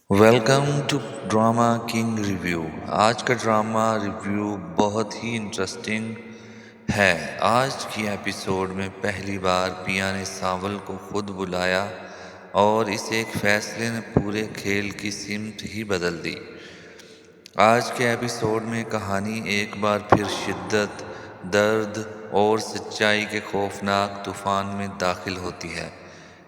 Welcome to drama king review. آج کا drama review بہت ہی انٹرسٹنگ ہے۔ آج کی ایپیسوڈ میں پہلی بار پیا نے ساول کو خود بلایا اور اس ایک فیصلے نے پورے کھیل کی سمت ہی بدل دی۔ آج کے ایپیسوڈ میں کہانی ایک بار پھر شدت، درد اور سچائی کے خوفناک طوفان میں داخل ہوتی ہے۔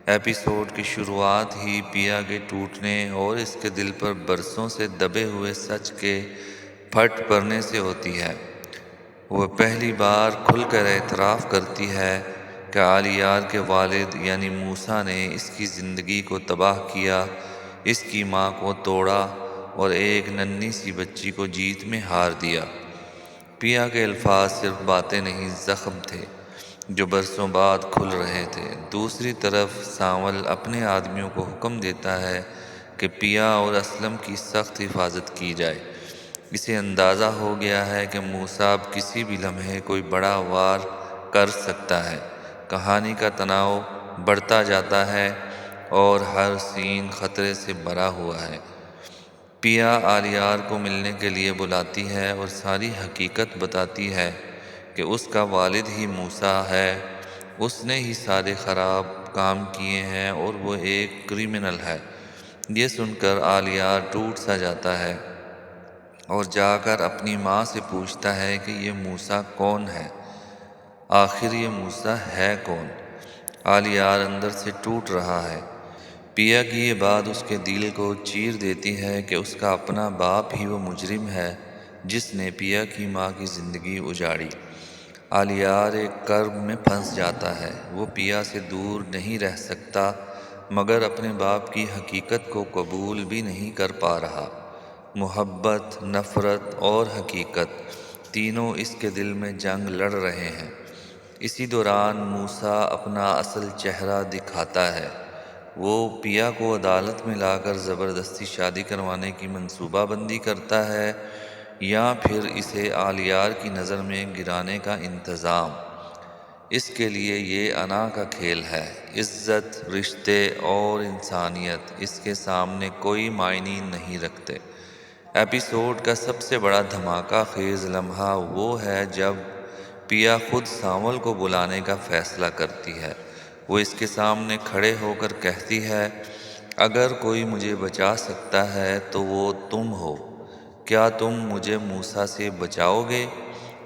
ایپیسوڈ کی شروعات ہی پیا کے ٹوٹنے اور اس کے دل پر برسوں سے دبے ہوئے سچ کے پھٹ پڑنے سے ہوتی ہے۔ وہ پہلی بار کھل کر اعتراف کرتی ہے کہ آلیار کے والد یعنی موسیٰ نے اس کی زندگی کو تباہ کیا، اس کی ماں کو توڑا اور ایک ننھی سی بچی کو جیت میں ہار دیا۔ پیا کے الفاظ صرف باتیں نہیں، زخم تھے جو برسوں بعد کھل رہے تھے۔ دوسری طرف ساول اپنے آدمیوں کو حکم دیتا ہے کہ پیا اور اسلم کی سخت حفاظت کی جائے۔ اسے اندازہ ہو گیا ہے کہ موسیٰ اب کسی بھی لمحے کوئی بڑا وار کر سکتا ہے۔ کہانی کا تناؤ بڑھتا جاتا ہے اور ہر سین خطرے سے بھرا ہوا ہے۔ پیا آلیار کو ملنے کے لیے بلاتی ہے اور ساری حقیقت بتاتی ہے کہ اس کا والد ہی موسیٰ ہے، اس نے ہی سارے خراب کام کیے ہیں اور وہ ایک کرمنل ہے۔ یہ سن کر آلیار ٹوٹ سا جاتا ہے اور جا کر اپنی ماں سے پوچھتا ہے کہ یہ موسیٰ کون ہے، آخر یہ موسیٰ ہے کون؟ آلیار اندر سے ٹوٹ رہا ہے۔ پیا کی یہ بات اس کے دل کو چیر دیتی ہے کہ اس کا اپنا باپ ہی وہ مجرم ہے جس نے پیا کی ماں کی زندگی اجاڑی۔ آلیار ایک کرب میں پھنس جاتا ہے۔ وہ پیا سے دور نہیں رہ سکتا مگر اپنے باپ کی حقیقت کو قبول بھی نہیں کر پا رہا۔ محبت، نفرت اور حقیقت تینوں اس کے دل میں جنگ لڑ رہے ہیں۔ اسی دوران موسیٰ اپنا اصل چہرہ دکھاتا ہے۔ وہ پیا کو عدالت میں لا کر زبردستی شادی کروانے کی منصوبہ بندی کرتا ہے یا پھر اسے آلیار کی نظر میں گرانے کا انتظام۔ اس کے لیے یہ انا کا کھیل ہے۔ عزت، رشتے اور انسانیت اس کے سامنے کوئی معنی نہیں رکھتے۔ ایپیسوڈ کا سب سے بڑا دھماکہ خیز لمحہ وہ ہے جب پیا خود ساول کو بلانے کا فیصلہ کرتی ہے۔ وہ اس کے سامنے کھڑے ہو کر کہتی ہے، اگر کوئی مجھے بچا سکتا ہے تو وہ تم ہو، کیا تم مجھے موسیٰ سے بچاؤ گے؟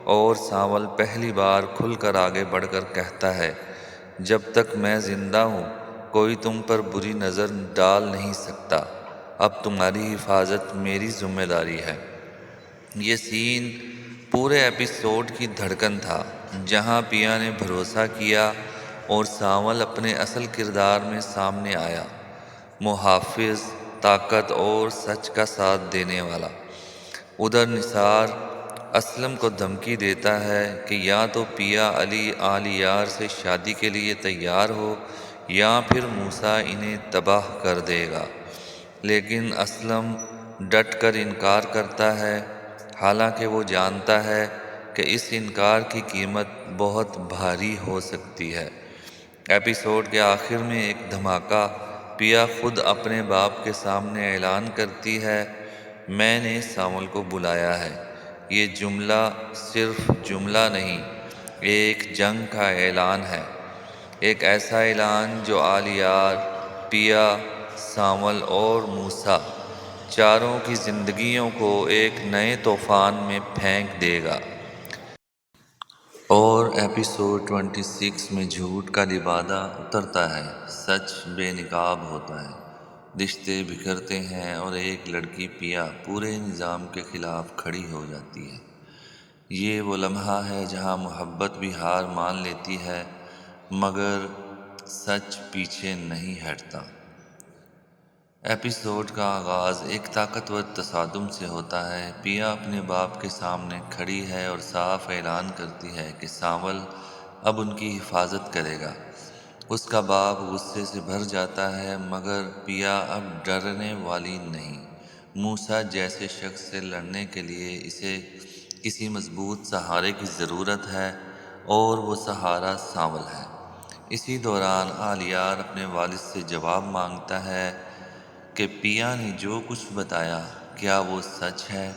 اور ساول پہلی بار کھل کر آگے بڑھ کر کہتا ہے، جب تک میں زندہ ہوں کوئی تم پر بری نظر ڈال نہیں سکتا، اب تمہاری حفاظت میری ذمہ داری ہے۔ یہ سین پورے ایپیسوڈ کی دھڑکن تھا، جہاں پیا نے بھروسہ کیا اور ساول اپنے اصل کردار میں سامنے آیا، محافظ، طاقت اور سچ کا ساتھ دینے والا۔ ادھر نثار اسلم کو دھمکی دیتا ہے کہ یا تو پیا آلیار سے شادی کے لیے تیار ہو یا پھر موسیٰ انہیں تباہ کر دے گا، لیکن اسلم ڈٹ کر انکار کرتا ہے، حالانکہ وہ جانتا ہے کہ اس انکار کی قیمت بہت بھاری ہو سکتی ہے۔ ایپیسوڈ کے آخر میں ایک دھماکہ، پیا خود اپنے باپ کے سامنے اعلان کرتی ہے، میں نے ساول کو بلایا ہے۔ یہ جملہ صرف جملہ نہیں، ایک جنگ کا اعلان ہے، ایک ایسا اعلان جو آلیار، پیا، ساول اور موسیٰ چاروں کی زندگیوں کو ایک نئے طوفان میں پھینک دے گا۔ اور ایپیسوڈ 26 میں جھوٹ کا لبادہ اترتا ہے، سچ بے نقاب ہوتا ہے، رشتے بکھرتے ہیں اور ایک لڑکی پیا پورے نظام کے خلاف کھڑی ہو جاتی ہے۔ یہ وہ لمحہ ہے جہاں محبت بھی ہار مان لیتی ہے مگر سچ پیچھے نہیں ہٹتا۔ ایپیسوڈ کا آغاز ایک طاقتور تصادم سے ہوتا ہے۔ پیا اپنے باپ کے سامنے کھڑی ہے اور صاف اعلان کرتی ہے کہ ساول اب ان کی حفاظت کرے گا۔ اس کا باپ غصے سے بھر جاتا ہے مگر پیا اب ڈرنے والی نہیں۔ موسیٰ جیسے شخص سے لڑنے کے لیے اسے کسی مضبوط سہارے کی ضرورت ہے اور وہ سہارا ساول ہے۔ اسی دوران آلیار اپنے والد سے جواب مانگتا ہے کہ پیا نے جو کچھ بتایا کیا وہ سچ ہے،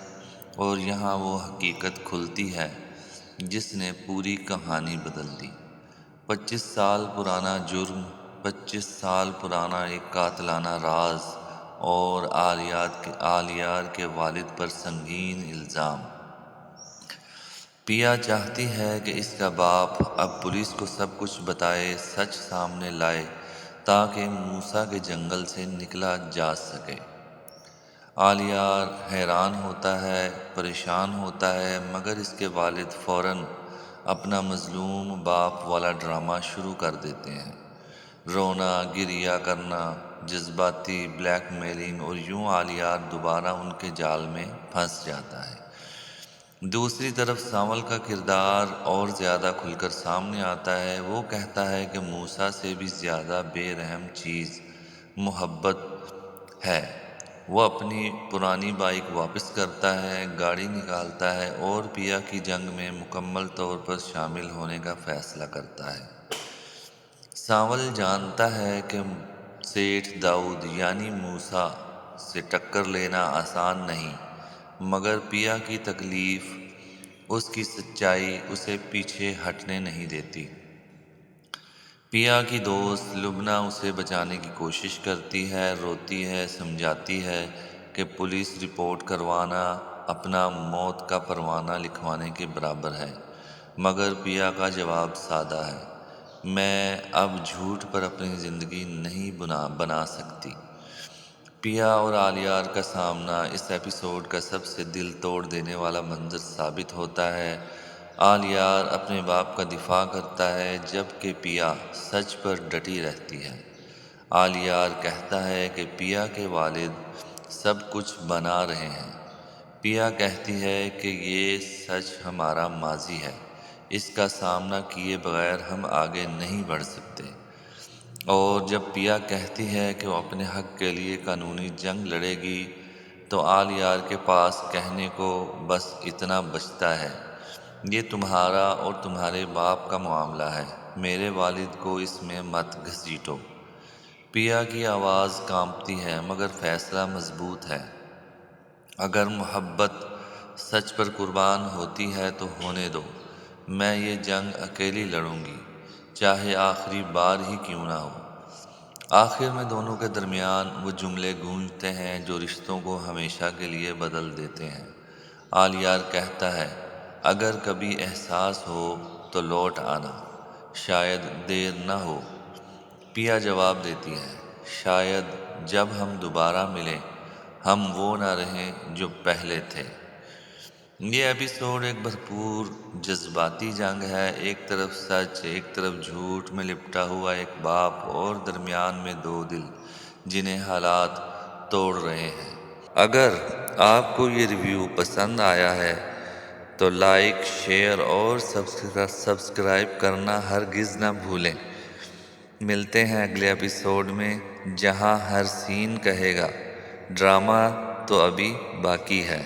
اور یہاں وہ حقیقت کھلتی ہے جس نے پوری کہانی بدل دی۔ 25 سال پرانا جرم، 25 سال پرانا ایک قاتلانہ راز، اور آلیار کے والد پر سنگین الزام۔ پیا چاہتی ہے کہ اس کا باپ اب پولیس کو سب کچھ بتائے، سچ سامنے لائے، تاکہ موسیٰ کے جنگل سے نکلا جا سکے۔ آلیار حیران ہوتا ہے، پریشان ہوتا ہے، مگر اس کے والد فوراً اپنا مظلوم باپ والا ڈرامہ شروع کر دیتے ہیں۔ رونا، گریہ کرنا، جذباتی بلیک میلنگ، اور یوں آلیار دوبارہ ان کے جال میں پھنس جاتا ہے۔ دوسری طرف سانول کا کردار اور زیادہ کھل کر سامنے آتا ہے۔ وہ کہتا ہے کہ موسیٰ سے بھی زیادہ بے رحم چیز محبت ہے۔ وہ اپنی پرانی بائک واپس کرتا ہے، گاڑی نکالتا ہے، اور پیا کی جنگ میں مکمل طور پر شامل ہونے کا فیصلہ کرتا ہے۔ سانول جانتا ہے کہ سیٹھ داؤد یعنی موسیٰ سے ٹکر لینا آسان نہیں، مگر پیا کی تکلیف، اس کی سچائی اسے پیچھے ہٹنے نہیں دیتی۔ پیا کی دوست لبنہ اسے بچانے کی کوشش کرتی ہے، روتی ہے، سمجھاتی ہے کہ پولیس رپورٹ کروانا اپنا موت کا پروانہ لکھوانے کے برابر ہے، مگر پیا کا جواب سادہ ہے: میں اب جھوٹ پر اپنی زندگی نہیں بنا سکتی۔ پیا اور آلیار کا سامنا اس ایپیسوڈ کا سب سے دل توڑ دینے والا منظر ثابت ہوتا ہے۔ آلیار اپنے باپ کا دفاع کرتا ہے، جبکہ پیا سچ پر ڈٹی رہتی ہے۔ آلیار کہتا ہے کہ پیا کے والد سب کچھ بنا رہے ہیں۔ پیا کہتی ہے کہ یہ سچ ہمارا ماضی ہے، اس کا سامنا کیے بغیر ہم آگے نہیں بڑھ سکتے۔ اور جب پیا کہتی ہے کہ وہ اپنے حق کے لیے قانونی جنگ لڑے گی، تو آلیار کے پاس کہنے کو بس اتنا بچتا ہے: یہ تمہارا اور تمہارے باپ کا معاملہ ہے، میرے والد کو اس میں مت گھسیٹو۔ پیا کی آواز کانپتی ہے، مگر فیصلہ مضبوط ہے: اگر محبت سچ پر قربان ہوتی ہے تو ہونے دو، میں یہ جنگ اکیلی لڑوں گی، چاہے آخری بار ہی کیوں نہ ہو۔ آخر میں دونوں کے درمیان وہ جملے گونجتے ہیں جو رشتوں کو ہمیشہ کے لیے بدل دیتے ہیں۔ آلیار کہتا ہے: اگر کبھی احساس ہو تو لوٹ آنا، شاید دیر نہ ہو۔ پیا جواب دیتی ہے: شاید جب ہم دوبارہ ملیں ہم وہ نہ رہیں جو پہلے تھے۔ یہ ایپیسوڈ ایک بھرپور جذباتی جنگ ہے، ایک طرف سچ، ایک طرف جھوٹ میں لپٹا ہوا ایک باپ، اور درمیان میں دو دل جنہیں حالات توڑ رہے ہیں۔ اگر آپ کو یہ ریویو پسند آیا ہے تو لائک، شیئر اور سبسکرائب کرنا ہرگز نہ بھولیں۔ ملتے ہیں اگلے ایپیسوڈ میں، جہاں ہر سین کہے گا ڈرامہ تو ابھی باقی ہے۔